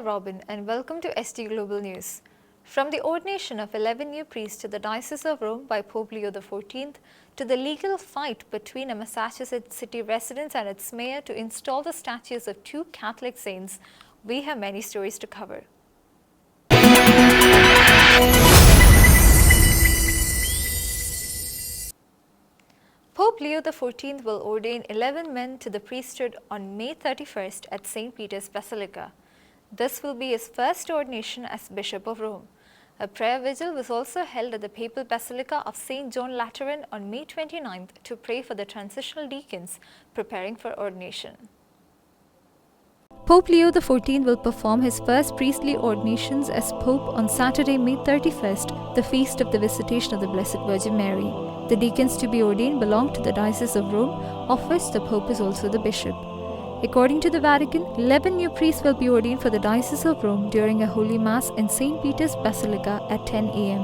Robin and welcome to SG Global News. From the ordination of 11 new priests to the Diocese of Rome by Pope Leo XIV, to the legal fight between a Massachusetts city resident and its mayor to install the statues of two Catholic saints, we have many stories to cover. Pope Leo XIV will ordain 11 men to the priesthood on May 31st at St. Peter's Basilica. This will be his first ordination as Bishop of Rome. A prayer vigil was also held at the Papal Basilica of St. John Lateran on May 29th to pray for the transitional deacons preparing for ordination. Pope Leo XIV will perform his first priestly ordinations as Pope on Saturday, May 31st, the feast of the Visitation of the Blessed Virgin Mary. The deacons to be ordained belong to the Diocese of Rome, of which the Pope is also the Bishop. According to the Vatican, 11 new priests will be ordained for the Diocese of Rome during a Holy Mass in St. Peter's Basilica at 10 a.m.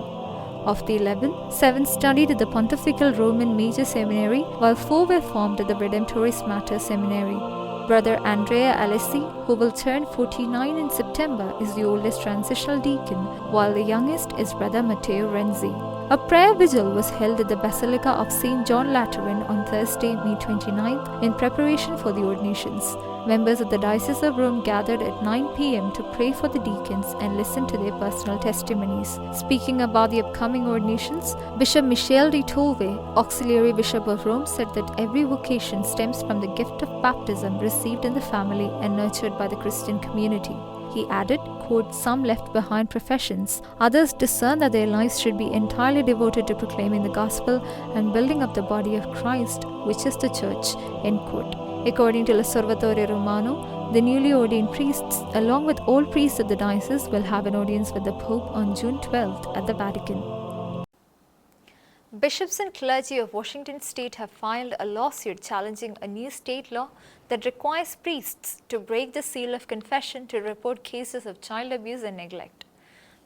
Of the 11, 7 studied at the Pontifical Roman Major Seminary, while 4 were formed at the Redemptoris Mater Seminary. Brother Andrea Alessi, who will turn 49 in September, is the oldest transitional deacon, while the youngest is Brother Matteo Renzi. A prayer vigil was held at the Basilica of St. John Lateran on Thursday, May 29th, in preparation for the ordinations. Members of the Diocese of Rome gathered at 9 p.m. to pray for the deacons and listen to their personal testimonies. Speaking about the upcoming ordinations, Bishop Michel de Tolve, Auxiliary Bishop of Rome, said that every vocation stems from the gift of baptism received in the family and nurtured by the Christian community. He added, quote, "Some left behind professions, others discern that their lives should be entirely devoted to proclaiming the gospel and building up the body of Christ, which is the church," end quote. According to L'Osservatore Romano, the newly ordained priests, along with all priests of the diocese, will have an audience with the Pope on June 12th at the Vatican. Bishops and clergy of Washington state have filed a lawsuit challenging a new state law that requires priests to break the seal of confession to report cases of child abuse and neglect.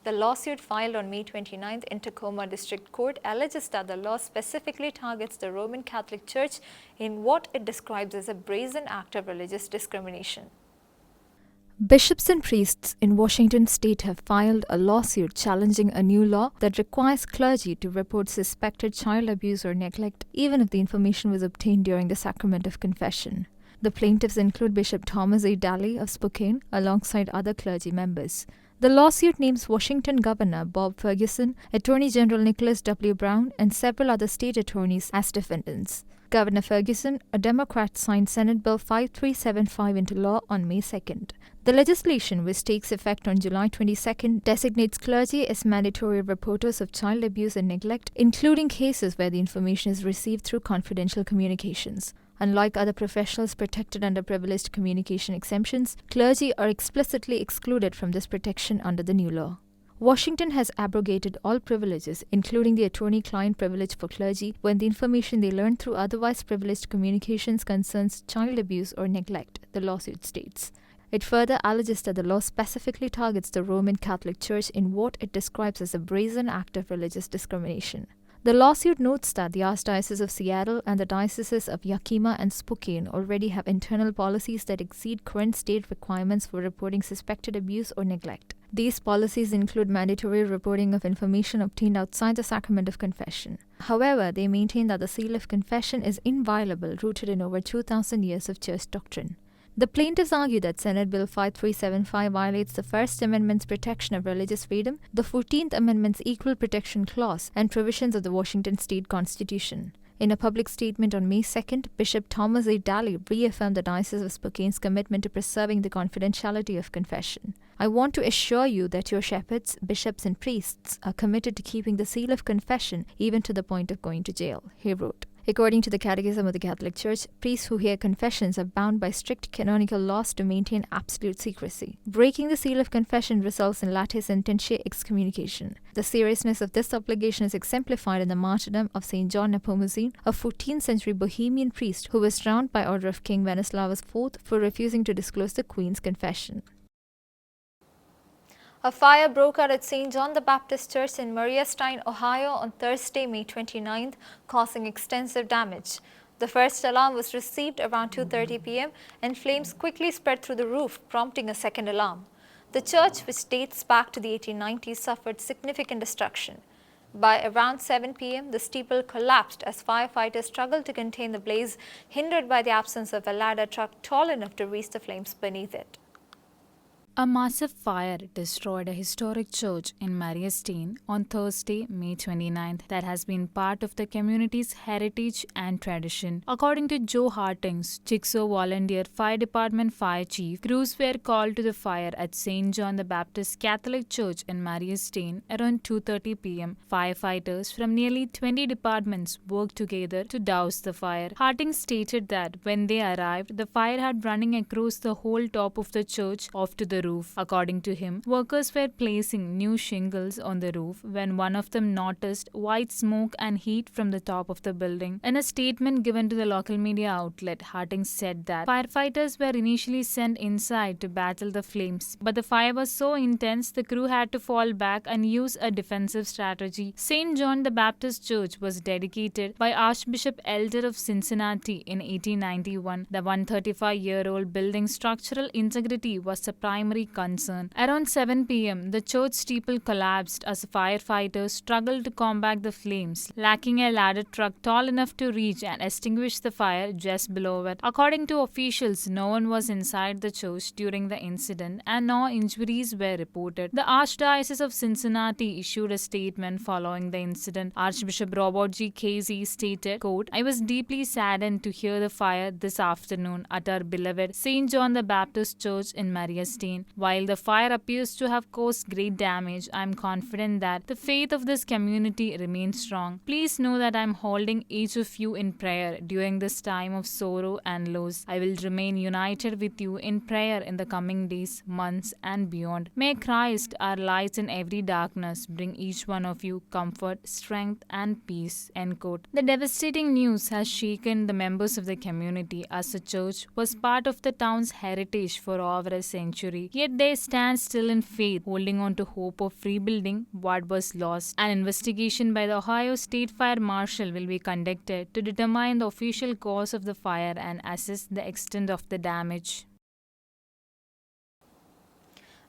The lawsuit filed on May 29th in Tacoma District Court alleges that the law specifically targets the Roman Catholic Church in what it describes as a brazen act of religious discrimination. Bishops and priests in Washington state have filed a lawsuit challenging a new law that requires clergy to report suspected child abuse or neglect even if the information was obtained during the sacrament of confession. The plaintiffs include Bishop Thomas A. Daly of Spokane alongside other clergy members. The lawsuit names Washington Governor Bob Ferguson, Attorney General Nicholas W. Brown, and several other state attorneys as defendants. Governor Ferguson, a Democrat, signed Senate Bill 5375 into law on May 2nd. The legislation, which takes effect on July 22nd, designates clergy as mandatory reporters of child abuse and neglect, including cases where the information is received through confidential communications. Unlike other professionals protected under privileged communication exemptions, clergy are explicitly excluded from this protection under the new law. Washington has abrogated all privileges, including the attorney-client privilege for clergy, when the information they learn through otherwise privileged communications concerns child abuse or neglect, the lawsuit states. It further alleges that the law specifically targets the Roman Catholic Church in what it describes as a brazen act of religious discrimination. The lawsuit notes that the Archdiocese of Seattle and the Dioceses of Yakima and Spokane already have internal policies that exceed current state requirements for reporting suspected abuse or neglect. These policies include mandatory reporting of information obtained outside the sacrament of confession. However, they maintain that the seal of confession is inviolable, rooted in over 2,000 years of church doctrine. The plaintiffs argue that Senate Bill 5375 violates the First Amendment's protection of religious freedom, the 14th Amendment's Equal Protection Clause, and provisions of the Washington State Constitution. In a public statement on May 2nd, Bishop Thomas A. Daly reaffirmed the Diocese of Spokane's commitment to preserving the confidentiality of confession. "I want to assure you that your shepherds, bishops, and priests are committed to keeping the seal of confession even to the point of going to jail," he wrote. According to the Catechism of the Catholic Church, priests who hear confessions are bound by strict canonical laws to maintain absolute secrecy. Breaking the seal of confession results in latae sententiae excommunication. The seriousness of this obligation is exemplified in the martyrdom of St. John Nepomucene, a 14th century Bohemian priest who was drowned by order of King Wenceslaus IV for refusing to disclose the Queen's confession. A fire broke out at St. John the Baptist Church in Mariastein, Ohio on Thursday, May 29th, causing extensive damage. The first alarm was received around 2:30 p.m. and flames quickly spread through the roof, prompting a second alarm. The church, which dates back to the 1890s, suffered significant destruction. By around 7 p.m., the steeple collapsed as firefighters struggled to contain the blaze, hindered by the absence of a ladder truck tall enough to reach the flames beneath it. A massive fire destroyed a historic church in Mariestein on Thursday, May 29th that has been part of the community's heritage and tradition. According to Joe Hartings, Chickasaw Volunteer Fire Department Fire Chief, crews were called to the fire at St. John the Baptist Catholic Church in Mariestein around 2:30 p.m. Firefighters from nearly 20 departments worked together to douse the fire. Hartings stated that when they arrived, the fire had running across the whole top of the church off to the roof. According to him, workers were placing new shingles on the roof when one of them noticed white smoke and heat from the top of the building. In a statement given to the local media outlet, Hartings said that firefighters were initially sent inside to battle the flames, but the fire was so intense the crew had to fall back and use a defensive strategy. St. John the Baptist Church was dedicated by Archbishop Elder of Cincinnati in 1891. The 135-year-old building's structural integrity was the primary concern. Around 7 p.m., the church steeple collapsed as firefighters struggled to combat the flames, lacking a ladder truck tall enough to reach and extinguish the fire just below it. According to officials, no one was inside the church during the incident and no injuries were reported. The Archdiocese of Cincinnati issued a statement following the incident. Archbishop Robert G. Casey stated, quote, "I was deeply saddened to hear the fire this afternoon at our beloved St. John the Baptist Church in Mariestein. While the fire appears to have caused great damage, I am confident that the faith of this community remains strong. Please know that I am holding each of you in prayer during this time of sorrow and loss. I will remain united with you in prayer in the coming days, months, and beyond. May Christ, our light in every darkness, bring each one of you comfort, strength, and peace." End quote. The devastating news has shaken the members of the community as the church was part of the town's heritage for over a century. Yet they stand still in faith, holding on to hope of rebuilding what was lost. An investigation by the Ohio State Fire Marshal will be conducted to determine the official cause of the fire and assess the extent of the damage.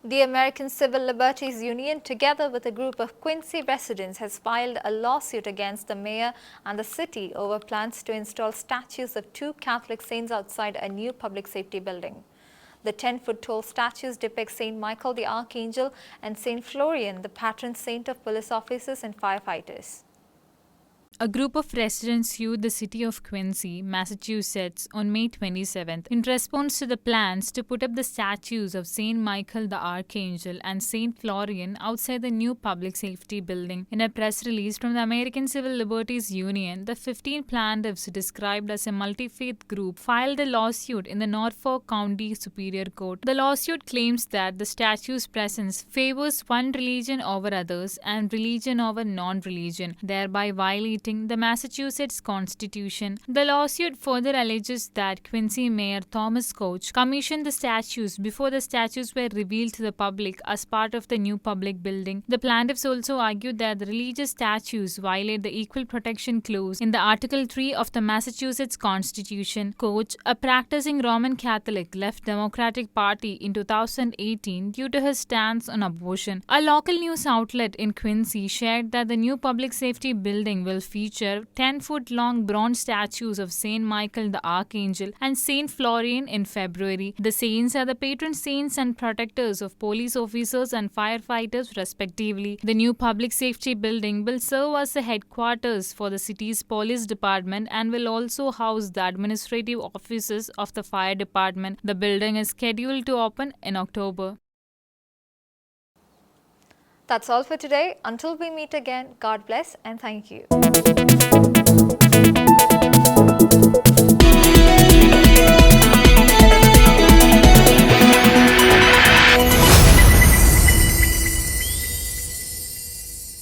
The American Civil Liberties Union, together with a group of Quincy residents, has filed a lawsuit against the mayor and the city over plans to install statues of two Catholic saints outside a new public safety building. The 10-foot tall statues depict St. Michael the Archangel and St. Florian, the patron saint of police officers and firefighters. A group of residents sued the city of Quincy, Massachusetts on May 27th in response to the plans to put up the statues of St. Michael the Archangel and St. Florian outside the new public safety building. In a press release from the American Civil Liberties Union, the 15 plaintiffs, described as a multi-faith group, filed a lawsuit in the Norfolk County Superior Court. The lawsuit claims that the statue's presence favors one religion over others and religion over non-religion, thereby violating the Massachusetts Constitution. The lawsuit further alleges that Quincy Mayor Thomas Koch commissioned the statues before the statues were revealed to the public as part of the new public building. The plaintiffs also argued that the religious statues violate the Equal Protection Clause in the Article 3 of the Massachusetts Constitution. Koch, a practicing Roman Catholic, left Democratic Party in 2018 due to his stance on abortion. A local news outlet in Quincy shared that the new public safety building will feature 10-foot-long bronze statues of St. Michael the Archangel and St. Florian in February. The saints are the patron saints and protectors of police officers and firefighters respectively. The new public safety building will serve as the headquarters for the city's police department and will also house the administrative offices of the fire department. The building is scheduled to open in October. That's all for today. Until we meet again, God bless and thank you.